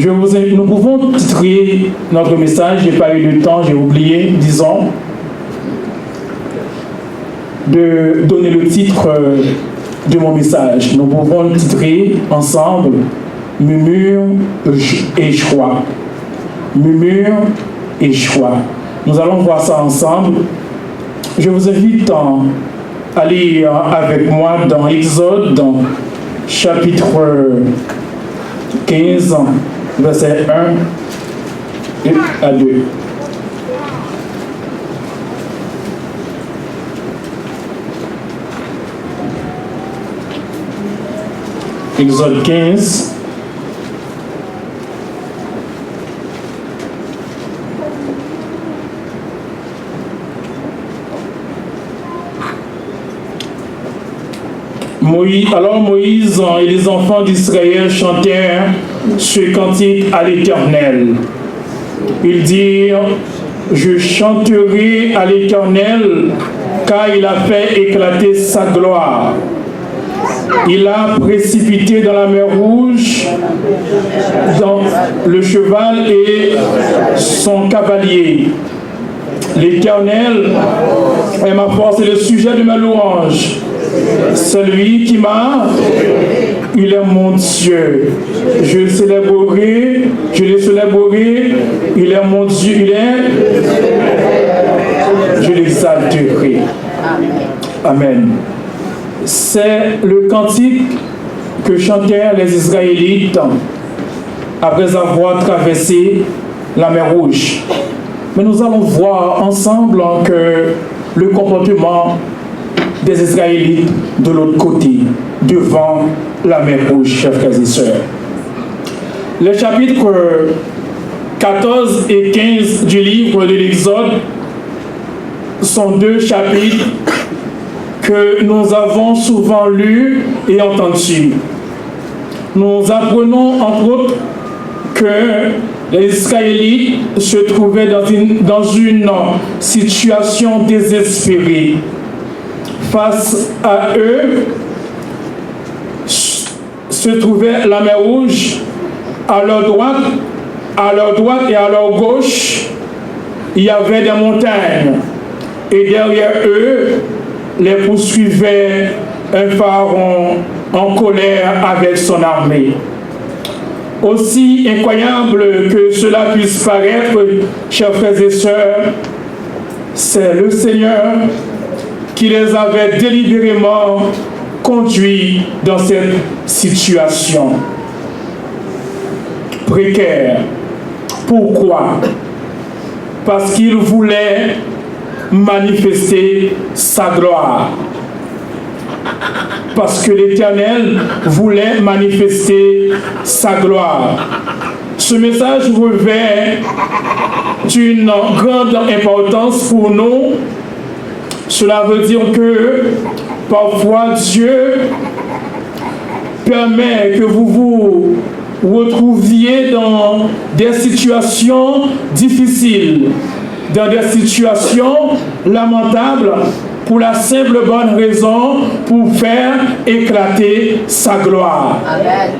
Nous pouvons titrer notre message, je n'ai pas eu le temps, j'ai oublié, disons, de donner le titre de mon message. Nous pouvons le titrer ensemble, Murmure et choix. Murmure et choix. Nous allons voir ça ensemble. Je vous invite à lire avec moi dans Exode, dans chapitre 15, verset 1 à 2. Exode 15. Moïse et les enfants d'Israël chantèrent ce cantique à l'Éternel. Ils dirent: je chanterai à l'Éternel, car il a fait éclater sa gloire. Il a précipité dans la mer Rouge dans le cheval et son cavalier. L'Éternel est ma force et le sujet de ma louange. Celui qui m'a, il est mon Dieu. Je le célébrerai, il est mon Dieu, je l'exalterai. Amen. C'est le cantique que chantèrent les Israélites après avoir traversé la mer Rouge. Mais nous allons voir ensemble que le comportement des Israélites de l'autre côté, devant la mer Rouge, chers frères et sœurs. Les chapitres 14 et 15 du livre de l'Exode sont deux chapitres que nous avons souvent lus et entendus. Nous apprenons entre autres que les Israélites se trouvaient dans une situation désespérée. Face à eux se trouvait la mer Rouge. À leur droite et à leur gauche, il y avait des montagnes. Et derrière eux, les poursuivait un pharaon en colère avec son armée. Aussi incroyable que cela puisse paraître, chers frères et sœurs, c'est le Seigneur qui les avait délibérément conduits dans cette situation précaire. Pourquoi? Parce qu'il voulait manifester sa gloire. Parce que l'Éternel voulait manifester sa gloire. Ce message revêt d'une grande importance pour nous. Cela veut dire que parfois Dieu permet que vous vous retrouviez dans des situations difficiles, dans des situations lamentables, pour la simple bonne raison pour faire éclater sa gloire. Amen.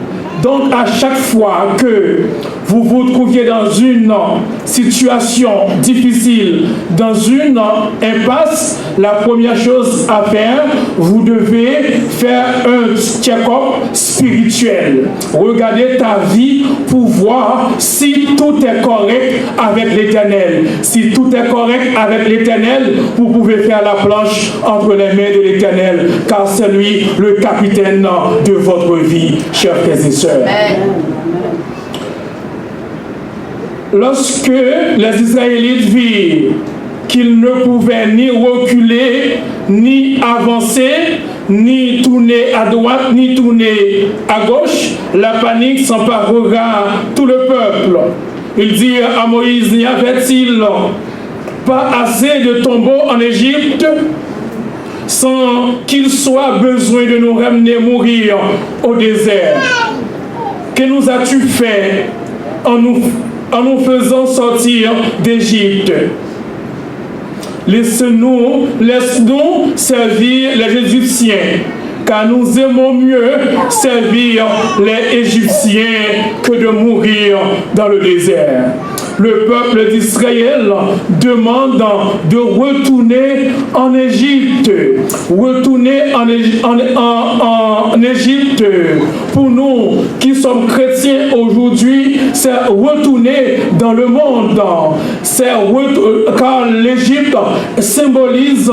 Donc à chaque fois que vous vous trouviez dans une situation difficile, dans une impasse, la première chose à faire, vous devez faire un check-up spirituel. Regardez ta vie pour voir si tout est correct avec l'Éternel. Si tout est correct avec l'Éternel, vous pouvez faire la planche entre les mains de l'Éternel, car c'est lui le capitaine de votre vie, chers frères et sœurs. Lorsque les Israélites virent qu'ils ne pouvaient ni reculer, ni avancer, ni tourner à droite, ni tourner à gauche, la panique s'emparera tout le peuple. Ils dirent à Moïse: n'y avait-il pas assez de tombeaux en Égypte sans qu'il soit besoin de nous ramener mourir au désert? Que nous as-tu fait en nous faisant sortir d'Égypte? Laisse-nous servir les Égyptiens, car nous aimons mieux servir les Égyptiens que de mourir dans le désert. Le peuple d'Israël demande de retourner en Égypte. Retourner en Égypte. Pour nous qui sommes chrétiens aujourd'hui, c'est retourner dans le monde. Car l'Égypte symbolise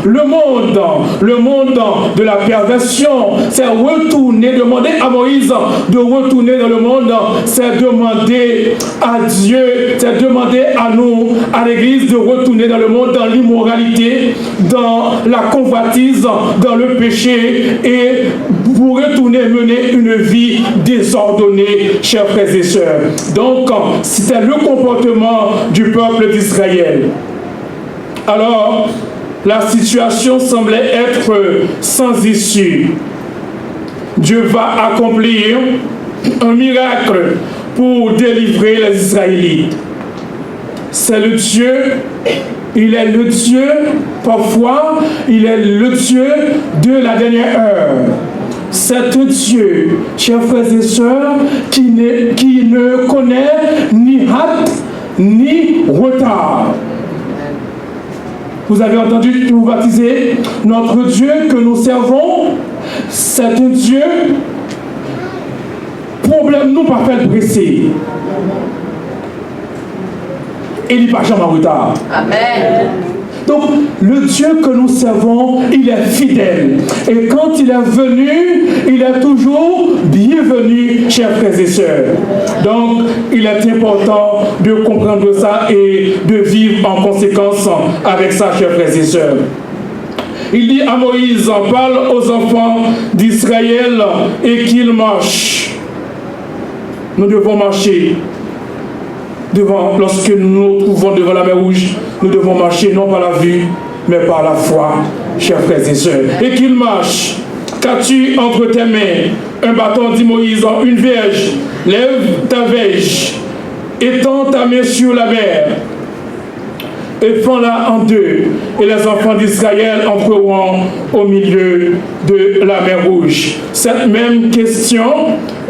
le monde de la perversion. C'est retourner, demander à Moïse de retourner dans le monde, c'est demander à Dieu, c'est demander à nous, à l'Église, de retourner dans le monde, dans l'immoralité, dans la convoitise, dans le péché, et pour retourner mener une vie désordonnée, chers frères et sœurs. Donc, c'était le comportement du peuple d'Israël. Alors, la situation semblait être sans issue. Dieu va accomplir un miracle pour délivrer les Israélites. C'est le Dieu, il est le Dieu, parfois, il est le Dieu de la dernière heure. C'est un Dieu, chers frères et sœurs, qui ne connaît ni hâte ni retard. Vous avez entendu nous baptiser. Notre Dieu que nous servons, c'est un Dieu, problème nous pas faire presser. Il n'est pas jamais en retard. Amen. Donc, le Dieu que nous servons, il est fidèle. Et quand il est venu, il est toujours bienvenu, chers frères et sœurs. Donc, il est important de comprendre ça et de vivre en conséquence avec ça, chers frères et sœurs. Il dit à Moïse, parle aux enfants d'Israël et qu'ils marchent. Nous devons marcher. Lorsque nous nous trouvons devant la mer Rouge, nous devons marcher non par la vue, mais par la foi, chers frères et sœurs. Et qu'il marche. Qu'as-tu entre tes mains? Un bâton, dit Moïse, une verge. Lève ta verge, étends ta main sur la mer, et fends-la en deux, et les enfants d'Israël entreront au milieu de la mer Rouge. Cette même question,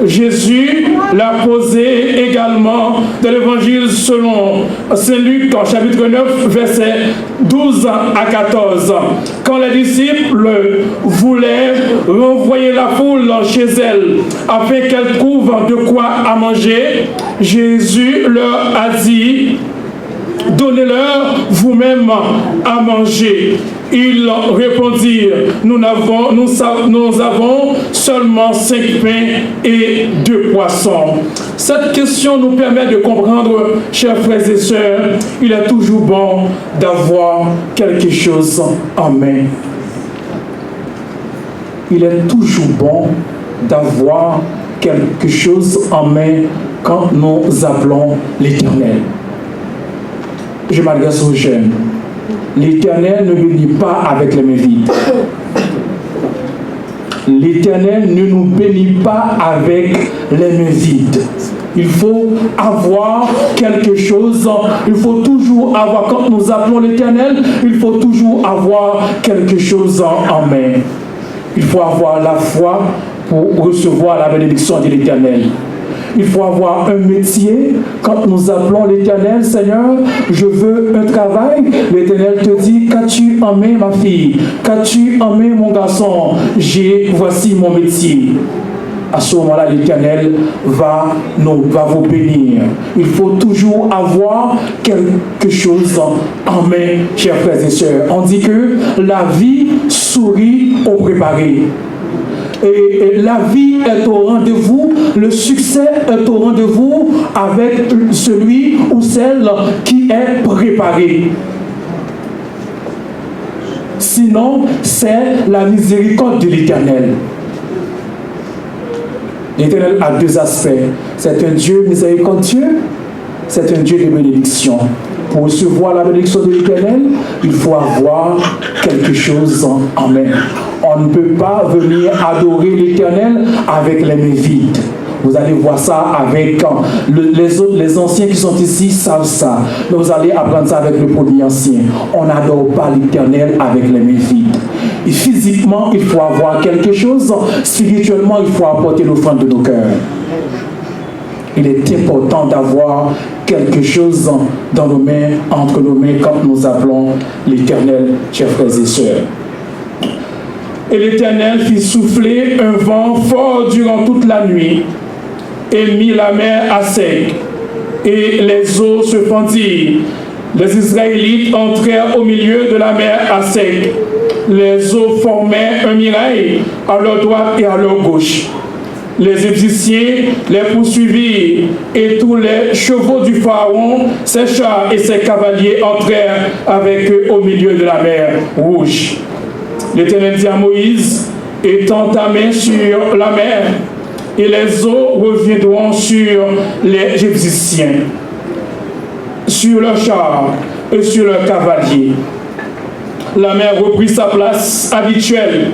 Jésus l'a posée également dans l'évangile selon Saint Luc, chapitre 9, versets 12 à 14. Quand les disciples voulaient renvoyer la foule chez elle afin qu'elle trouve de quoi à manger, Jésus leur a dit: donnez-leur vous-même à manger. Ils répondirent: nous avons seulement 5 pains et 2 poissons. Cette question nous permet de comprendre, chers frères et sœurs, il est toujours bon d'avoir quelque chose en main. Il est toujours bon d'avoir quelque chose en main quand nous appelons l'Éternel. Je m'adresse aux jeunes. L'Éternel ne bénit pas avec les mains vides. L'Éternel ne nous bénit pas avec les mains vides. Il faut avoir quelque chose. Il faut toujours avoir, quand nous appelons l'Éternel, il faut toujours avoir quelque chose en main. Il faut avoir la foi pour recevoir la bénédiction de l'Éternel. Il faut avoir un métier. Quand nous appelons l'Éternel, Seigneur, je veux un travail, l'Éternel te dit: qu'as-tu en main, ma fille? Qu'as-tu en main, mon garçon? Voici mon métier. À ce moment-là, l'Éternel va vous bénir. Il faut toujours avoir quelque chose en main, chers frères et sœurs. On dit que la vie sourit au préparé. Et la vie est au rendez-vous, le succès est au rendez-vous avec celui ou celle qui est préparé. Sinon, c'est la miséricorde de l'Éternel. L'Éternel a deux aspects. C'est un Dieu miséricordieux, c'est un Dieu de bénédiction. Pour recevoir la bénédiction de l'Éternel, il faut avoir quelque chose en main. On ne peut pas venir adorer l'Éternel avec les mains vides. Vous allez voir ça avec les anciens qui sont ici savent ça. Mais vous allez apprendre ça avec le premier ancien. On n'adore pas l'Éternel avec les mains vides. Et physiquement, il faut avoir quelque chose. Spirituellement, il faut apporter l'offrande de nos cœurs. Il est important d'avoir quelque chose dans nos mains, entre nos mains, quand nous appelons l'Éternel, chers frères et sœurs. Et l'Éternel fit souffler un vent fort durant toute la nuit et mit la mer à sec, et les eaux se fendirent. Les Israélites entrèrent au milieu de la mer à sec. Les eaux formaient un mirail à leur droite et à leur gauche. Les Égyptiens les poursuivirent, et tous les chevaux du Pharaon, ses chars et ses cavaliers entrèrent avec eux au milieu de la mer Rouge. L'Éternel dit à Moïse, étends ta main sur la mer, et les eaux reviendront sur les Égyptiens, sur leurs chars et sur leurs cavaliers. La mer reprit sa place habituelle.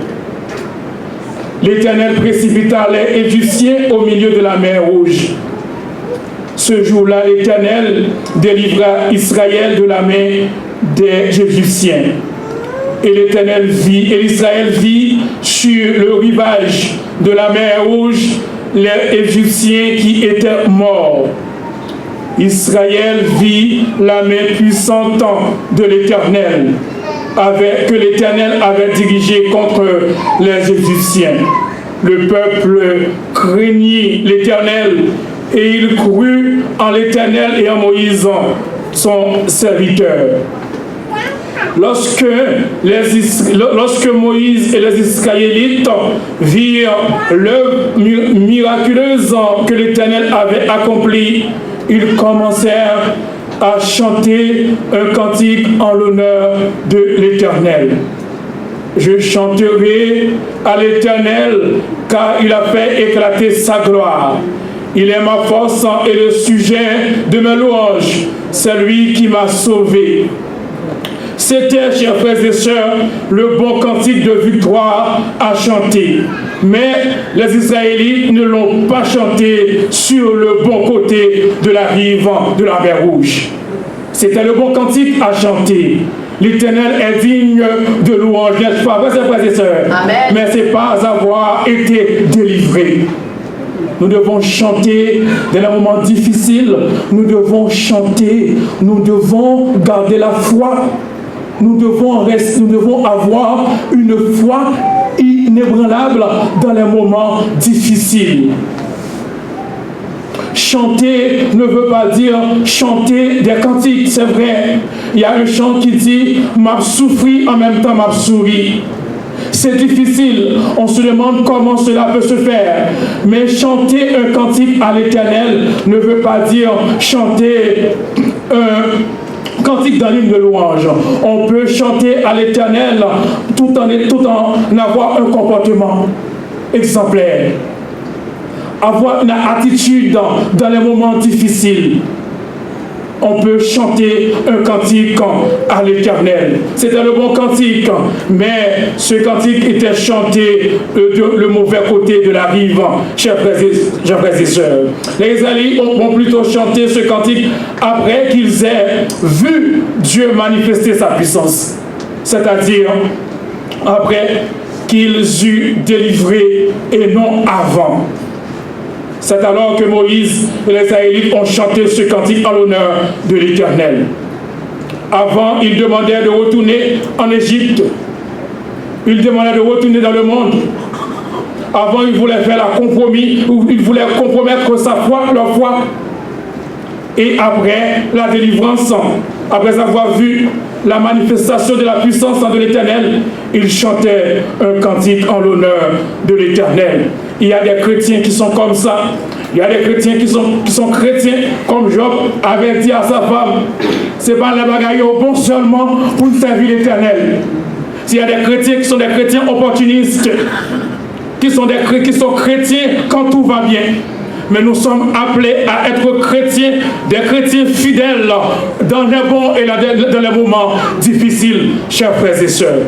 L'Éternel précipita les Égyptiens au milieu de la mer Rouge. Ce jour-là, l'Éternel délivra Israël de la main des Égyptiens. Et l'Éternel vit, et l'Israël vit sur le rivage de la mer Rouge les Égyptiens qui étaient morts. Israël vit la main puissante de l'Éternel, que l'Éternel avait dirigé contre les Égyptiens. Le peuple craignit l'Éternel et il crut en l'Éternel et en Moïse, son serviteur. Lorsque Moïse et les Israélites virent l'œuvre miraculeuse que l'Éternel avait accomplie, ils commencèrent à chanter un cantique en l'honneur de l'Éternel. Je chanterai à l'Éternel, car il a fait éclater sa gloire. Il est ma force et le sujet de mes louanges. C'est lui qui m'a sauvé. C'était, chers frères et sœurs, le bon cantique de victoire à chanter. Mais les Israélites ne l'ont pas chanté sur le bon côté de la rive de la mer Rouge. C'était le bon cantique à chanter. L'Éternel est digne de louange, n'est-ce pas, frères et sœurs? Amen. Mais ce n'est pas avoir été délivré. Nous devons chanter dans les moments difficiles. Nous devons chanter. Nous devons garder la foi. Nous devons avoir une foi inébranlable dans les moments difficiles. Chanter ne veut pas dire chanter des cantiques, c'est vrai. Il y a un chant qui dit « m'a souffri en même temps m'a souri ». C'est difficile, on se demande comment cela peut se faire. Mais chanter un cantique à l'Éternel ne veut pas dire chanter un cantique d'un hymne de louange. On peut chanter à l'Éternel tout en avoir un comportement exemplaire. Avoir une attitude dans les moments difficiles. On peut chanter un cantique à l'Éternel. C'était le bon cantique, mais ce cantique était chanté le mauvais côté de la rive, chers frères et sœurs. Les Israélites ont plutôt chanté ce cantique après qu'ils aient vu Dieu manifester sa puissance. C'est-à-dire après qu'ils eurent délivré et non avant. C'est alors que Moïse et les Israélites ont chanté ce cantique en l'honneur de l'Éternel. Avant, ils demandaient de retourner en Égypte. Ils demandaient de retourner dans le monde. Avant, ils voulaient faire la compromis, ils voulaient compromettre leur foi. Et après la délivrance, après avoir vu la manifestation de la puissance de l'Éternel, ils chantaient un cantique en l'honneur de l'Éternel. Il y a des chrétiens qui sont comme ça. Il y a des chrétiens qui sont chrétiens, comme Job avait dit à sa femme. C'est pas la bagaille au bon seulement pour servir l'Éternel. Il y a des chrétiens qui sont des chrétiens opportunistes, qui sont chrétiens quand tout va bien. Mais nous sommes appelés à être chrétiens, des chrétiens fidèles dans les bons et dans les moments difficiles, chers frères et sœurs.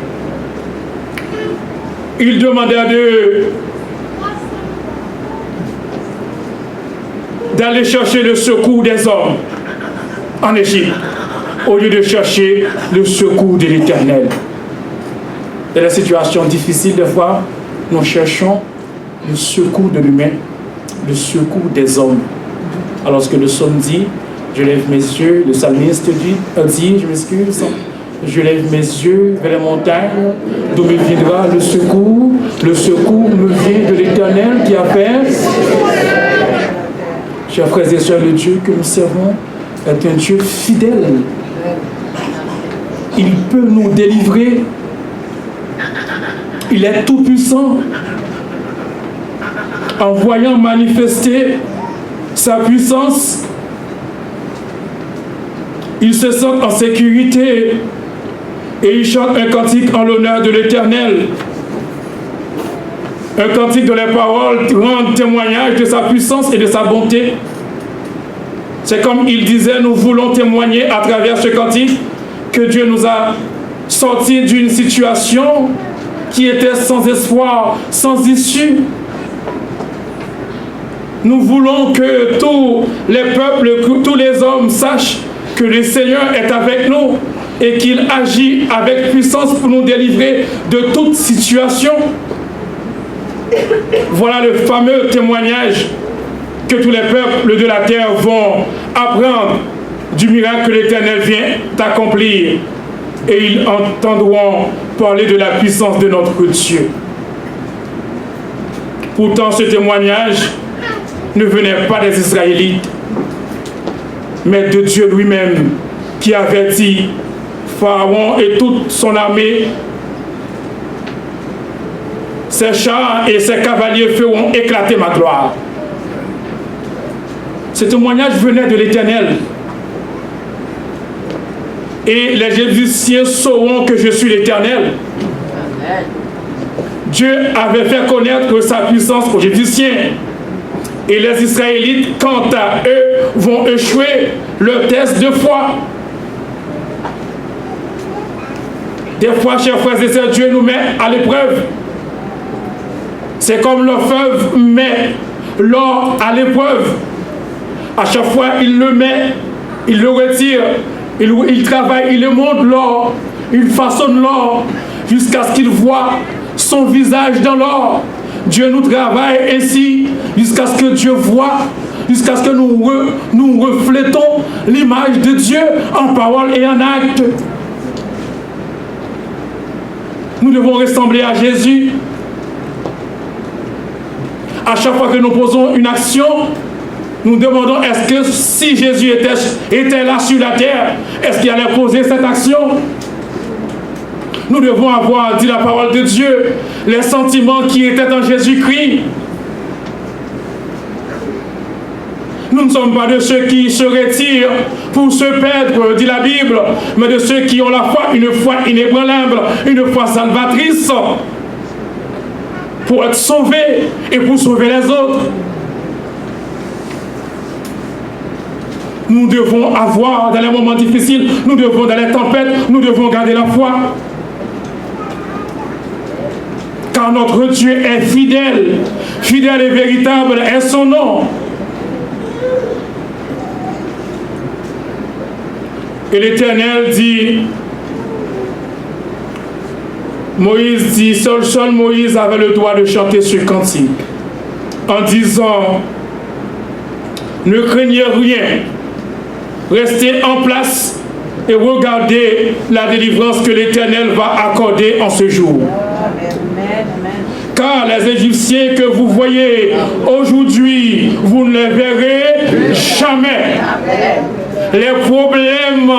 Ils demandaient d'aller chercher le secours des hommes en Égypte, au lieu de chercher le secours de l'Éternel. Dans des situations difficiles, des fois, nous cherchons le secours de l'humain, le secours des hommes. Alors que le psaume dit, je lève mes yeux, le psalmiste dit, je m'excuse, je lève mes yeux vers les montagnes, d'où me viendra le secours. Le secours me vient de l'Éternel qui a fait. Chers frères et sœurs, le Dieu que nous servons est un Dieu fidèle. Il peut nous délivrer. Il est tout puissant. En voyant manifester sa puissance, il se sent en sécurité et il chante un cantique en l'honneur de l'Éternel. Un cantique dont les paroles rendent témoignage de sa puissance et de sa bonté. C'est comme il disait, nous voulons témoigner à travers ce cantique que Dieu nous a sortis d'une situation qui était sans espoir, sans issue. Nous voulons que tous les peuples, que tous les hommes sachent que le Seigneur est avec nous et qu'il agit avec puissance pour nous délivrer de toute situation. Voilà le fameux témoignage que tous les peuples de la terre vont apprendre du miracle que l'Éternel vient d'accomplir. Et ils entendront parler de la puissance de notre Dieu. Pourtant, ce témoignage ne venait pas des Israélites, mais de Dieu lui-même, qui avertit Pharaon et toute son armée. Ses chars et ses cavaliers feront éclater ma gloire. Ce témoignage venait de l'Éternel. Et les Égyptiens sauront que je suis l'Éternel. Dieu avait fait connaître sa puissance aux Égyptiens. Et les Israélites, quant à eux, vont échouer leur test de foi. Des fois, chers frères et sœurs, Dieu nous met à l'épreuve. C'est comme l'orfèvre met l'or à l'épreuve. À chaque fois, il le met, il le retire, il travaille, il monte l'or, il façonne l'or, jusqu'à ce qu'il voit son visage dans l'or. Dieu nous travaille ainsi, jusqu'à ce que Dieu voit, jusqu'à ce que nous reflétons l'image de Dieu en parole et en acte. Nous devons ressembler à Jésus. À chaque fois que nous posons une action, nous demandons, est-ce que si Jésus était là sur la terre, est-ce qu'il allait poser cette action? Nous devons avoir, dit la parole de Dieu, les sentiments qui étaient en Jésus-Christ. Nous ne sommes pas de ceux qui se retirent pour se perdre, dit la Bible, mais de ceux qui ont la foi, une foi inébranlable, une foi salvatrice, pour être sauvés et pour sauver les autres. Nous devons avoir, dans les moments difficiles, nous devons, dans les tempêtes, nous devons garder la foi. Car notre Dieu est fidèle. Fidèle et véritable est son nom. Et l'Éternel dit, Moïse dit, seul Moïse avait le droit de chanter ce cantique, en disant, ne craignez rien, restez en place et regardez la délivrance que l'Éternel va accorder en ce jour. Car les Égyptiens que vous voyez aujourd'hui, vous ne les verrez jamais. Les problèmes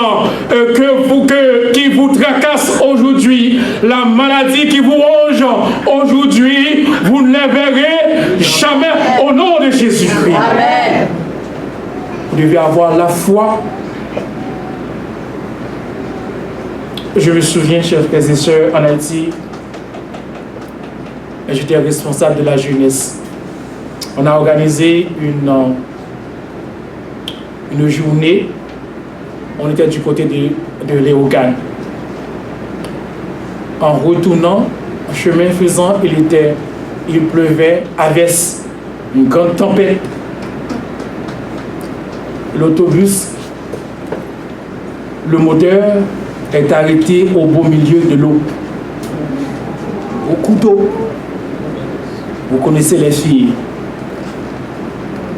qui vous tracassent aujourd'hui, la maladie qui vous ronge aujourd'hui, vous ne les verrez jamais au nom de Jésus-Christ. Vous devez avoir la foi. Je me souviens, chers frères et sœurs, en Haïti, j'étais responsable de la jeunesse. On a organisé une journée. On était du côté de Léogane. En retournant, chemin faisant, il pleuvait, averse, une grande tempête. L'autobus, le moteur est arrêté au beau milieu de l'eau. beaucoup d'eau. Vous connaissez les filles.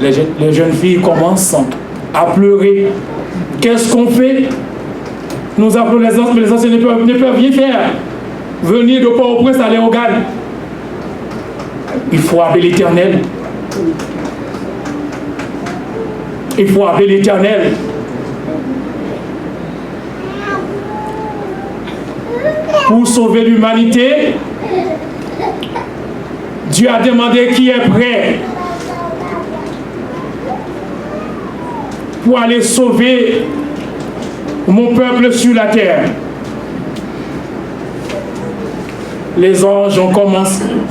Les jeunes filles commencent à pleurer. Qu'est-ce qu'on fait? Nous appelons les anciens, mais les anciens ne peuvent rien faire. Venir de Port-au-Prince aller au Ghana. Il faut appeler l'Éternel. Il faut appeler l'Éternel. Pour sauver l'humanité, Dieu a demandé qui est prêt pour aller sauver mon peuple sur la terre. Les anges ont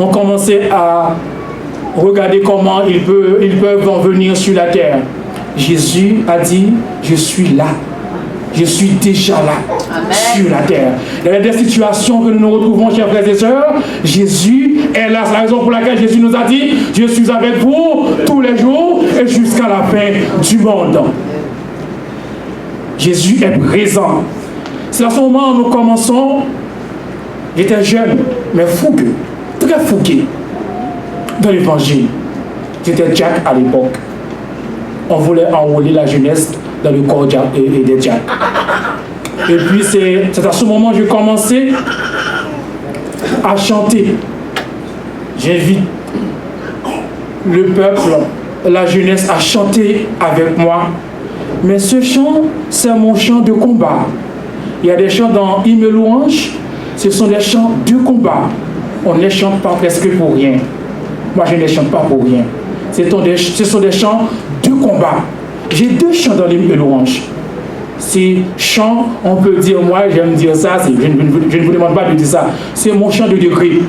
commencé à regarder comment ils peuvent en venir sur la terre. Jésus a dit, je suis là. Je suis déjà là. Amen. Sur la terre. Il y a des situations que nous nous retrouvons, chers frères et sœurs. Jésus est là. C'est la raison pour laquelle Jésus nous a dit, je suis avec vous tous les jours et jusqu'à la fin du monde. Jésus est présent. C'est à ce moment où nous commençons. J'étais jeune, mais fougueux, très fougueux dans l'évangile. J'étais Jack à l'époque. On voulait enrôler la jeunesse dans le corps des Jack. Et puis c'est à ce moment que j'ai commencé à chanter. J'invite le peuple, la jeunesse à chanter avec moi. Mais ce chant, c'est mon chant de combat. Il y a des chants dans Hymne Louange, ce sont des chants de combat. On ne les chante pas presque pour rien. Moi, je ne les chante pas pour rien. Ce sont des chants de combat. J'ai deux chants dans l'Hymne Louange. Ces chants, on peut dire, moi, j'aime dire ça, je ne vous demande pas de dire ça. C'est mon chant de degré.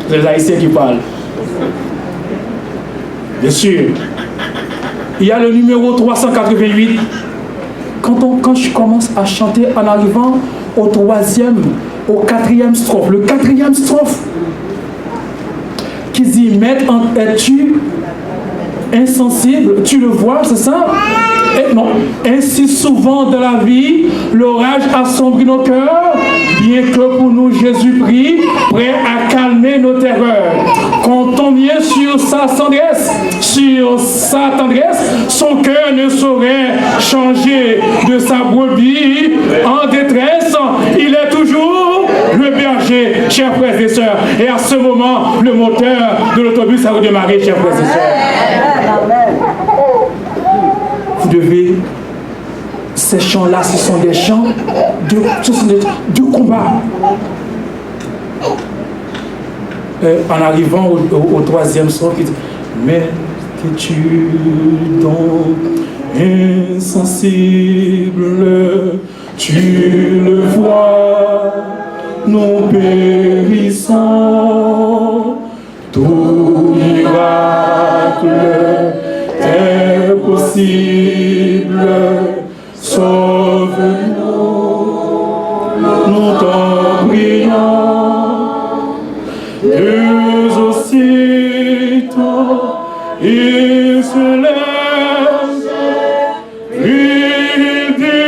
C'est les Haïtiens qui parlent. Bien sûr. Il y a le numéro 388. Quand je commence à chanter en arrivant au quatrième strophe, le quatrième strophe, qui dit, Maître, es-tu insensible? Tu le vois, c'est ça? Et non. Ainsi souvent dans la vie, l'orage assombrit nos cœurs, bien que pour nous Jésus prie, prêt à calmer nos terreurs. Comptons bien sur sa tendresse, son cœur ne saurait changer de sa brebis en détresse. Il est toujours le berger, chers frères et sœurs. Et à ce moment, le moteur de l'autobus a redémarré, chers frères et sœurs. Vous devez, ces chants-là, ce sont des chants de combat. En arrivant au troisième son, il dit, mais es-tu donc insensible? Tu le vois, nous périssons. Tout miracle est possible. Sauve-nous, nous t'en prions. Dieu aussitôt, il se lève, il dit,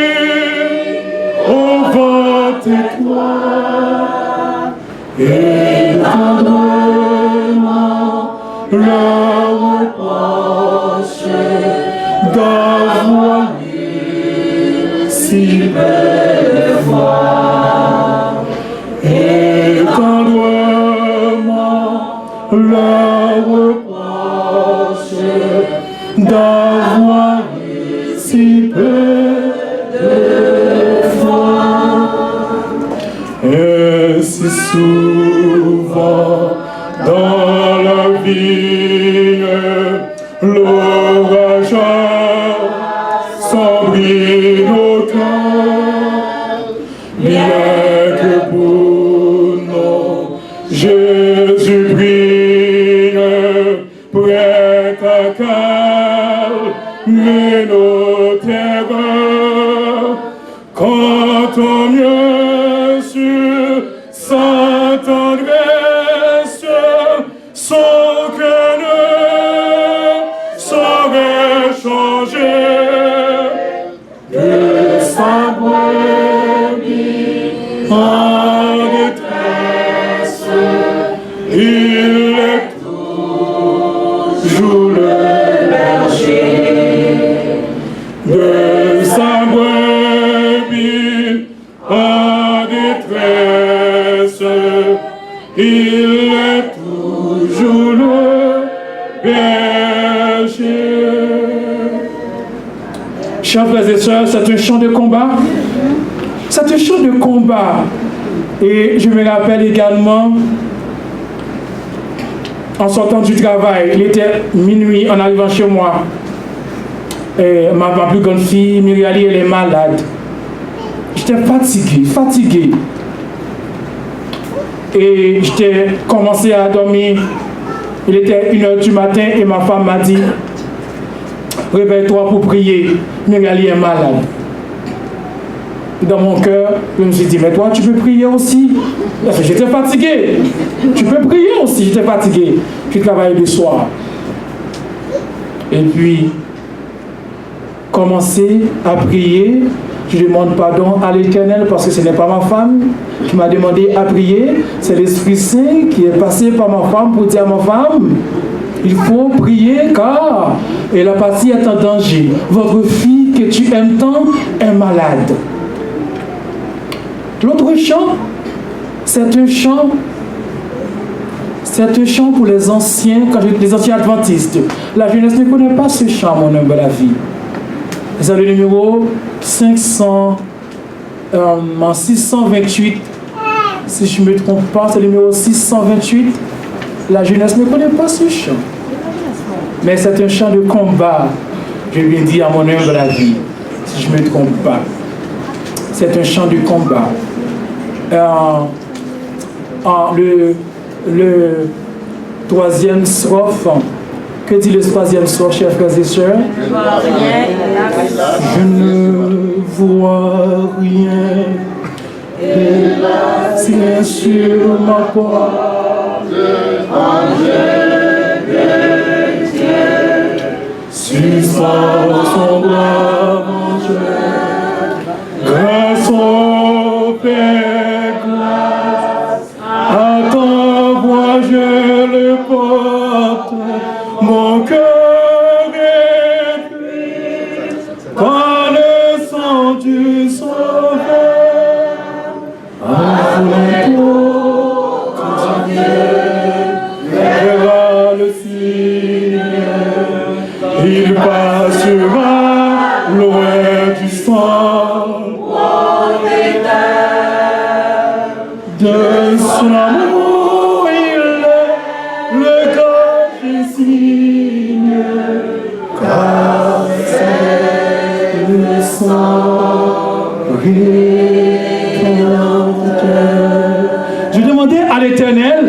on va tais-toi, et tendrement le reproche d'avoir si belle foi, et tendrement le reproche d'avoir si peu de foi. Et si souvent dans la vie l'orage sombrit nos cœurs, bien que pour nous Jésus prie, prêt à calmer nos terreurs. Comptons mieux sur sa tendresse, son cœur ne saurait changer de sa brebis en est toujours le berger. Chers frères et sœurs, c'est un chant de combat. C'est un chant de combat. Et je me rappelle également, en sortant du travail, il était minuit en arrivant chez moi. Et ma plus grande fille, Myriali, elle est malade. J'étais fatigué. Et j'étais commencé à dormir. Il était 1h du matin et ma femme m'a dit, réveille-toi pour prier, Myriali est malade. Dans mon cœur, je me suis dit, mais toi tu peux prier aussi. Parce que j'étais fatigué. Tu peux prier aussi, j'étais fatigué. Je travaillais le soir. Et puis, commencer à prier. Je demande pardon à l'Éternel parce que ce n'est pas ma femme qui m'a demandé à prier. C'est l'Esprit Saint qui est passé par ma femme pour dire à ma femme, il faut prier car la partie est en danger. Votre fille que tu aimes tant est malade. L'autre chant, c'est un chant pour les anciens, les anciens adventistes. La jeunesse ne connaît pas ce chant, mon humble avis. C'est le numéro 628. Si je ne me trompe pas, c'est le numéro 628. La jeunesse ne connaît pas ce chant. Mais c'est un chant de combat. Je viens dire à mon humble avis, si je ne me trompe pas. C'est un chant de combat. Le troisième strophe. Que dit le troisième strophe, chers frères et sœurs? Je ne vois rien. C'est sur ma porte, ange de Dieu, suspend son bras, grâce au Père, grâce à ta voix je le porte. Mon cœur est pris par le sang du Sauveur. Affronte-toi quand Dieu verra le Seigneur. Il passera loin du sang de son amour. Il est le grand signe, car c'est le sang rédempteur. Je demandais à l'Éternel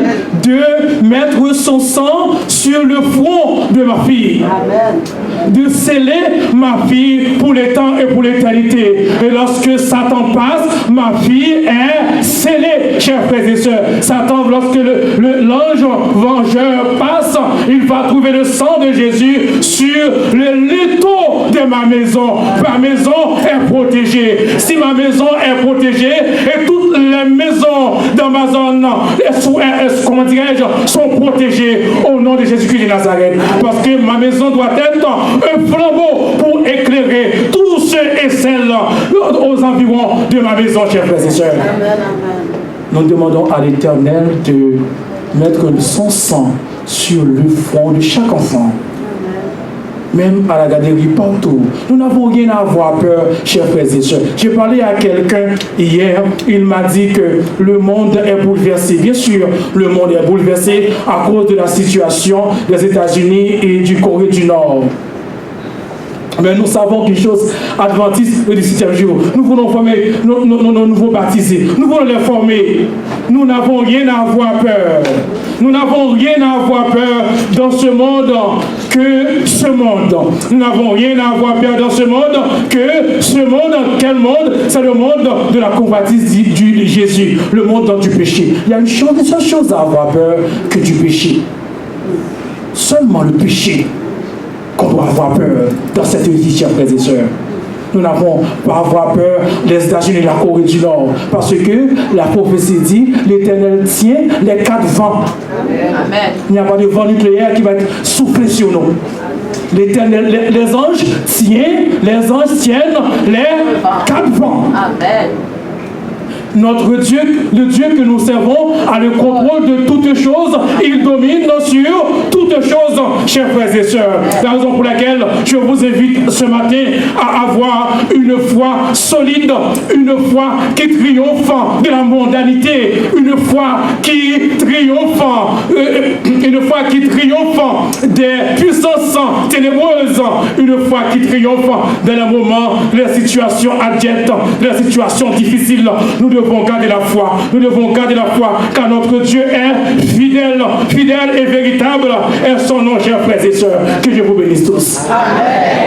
de mettre son sang sur le front de ma fille. Amen. De sceller ma fille pour les temps et pour l'éternité. Et lorsque Satan passe, ma fille est scellée, chers frères et sœurs. Satan, lorsque l'ange vengeur passe, il va trouver le sang de Jésus sur le linteau de ma maison. Ma maison est protégée. Si ma maison est protégée et toutes les maisons dans ma zone, comment dirais-je, sont protégées au nom de Jésus-Christ de Nazareth. Parce que ma maison doit être un flambeau pour éclairer tous ceux et celles aux environs de ma maison, chers frères et sœurs. Nous demandons à l'Éternel de mettre son sang sur le front de chaque enfant. Même à la garderie, partout. Nous n'avons rien à avoir peur, chers frères et sœurs. J'ai parlé à quelqu'un hier, il m'a dit que le monde est bouleversé. Bien sûr, le monde est bouleversé à cause de la situation des États-Unis et du Corée du Nord. Mais nous savons qu'une chose, adventistes du 7e jour, nous voulons former nos nouveaux baptisés. Nous voulons les former. Nous n'avons rien à avoir peur. Nous n'avons rien à avoir peur dans ce monde que ce monde. Nous n'avons rien à avoir peur dans ce monde que ce monde. Quel monde? C'est le monde de la convoitise de Jésus. Le monde du péché. Il y a une seule chose à avoir peur que du péché. Seulement le péché qu'on doit avoir peur dans cette vie, chers frères et sœurs. Nous n'avons pas à avoir peur des États-Unis et de la Corée du Nord. Parce que la prophétie dit, l'Éternel tient les 4 vents. Amen. Il n'y a pas de vent nucléaire qui va être soufflé sur nous. L'Éternel, les anges tiennent les 4 vents. Amen. Notre Dieu, le Dieu que nous servons, a le contrôle de toutes choses. Il domine sur toutes choses, chers frères et sœurs. La raison pour laquelle je vous invite ce matin à avoir une foi solide, une foi qui triomphe de la mondanité, une foi qui triomphe des puissances ténébreuses, une foi qui triomphe dans les moments, les situations adjectes, les situations difficiles. Nous devons garder la foi. Nous devons garder la foi, car notre Dieu est fidèle et véritable. Et son nom, chers frères et sœurs. Que je vous bénisse tous. Amen.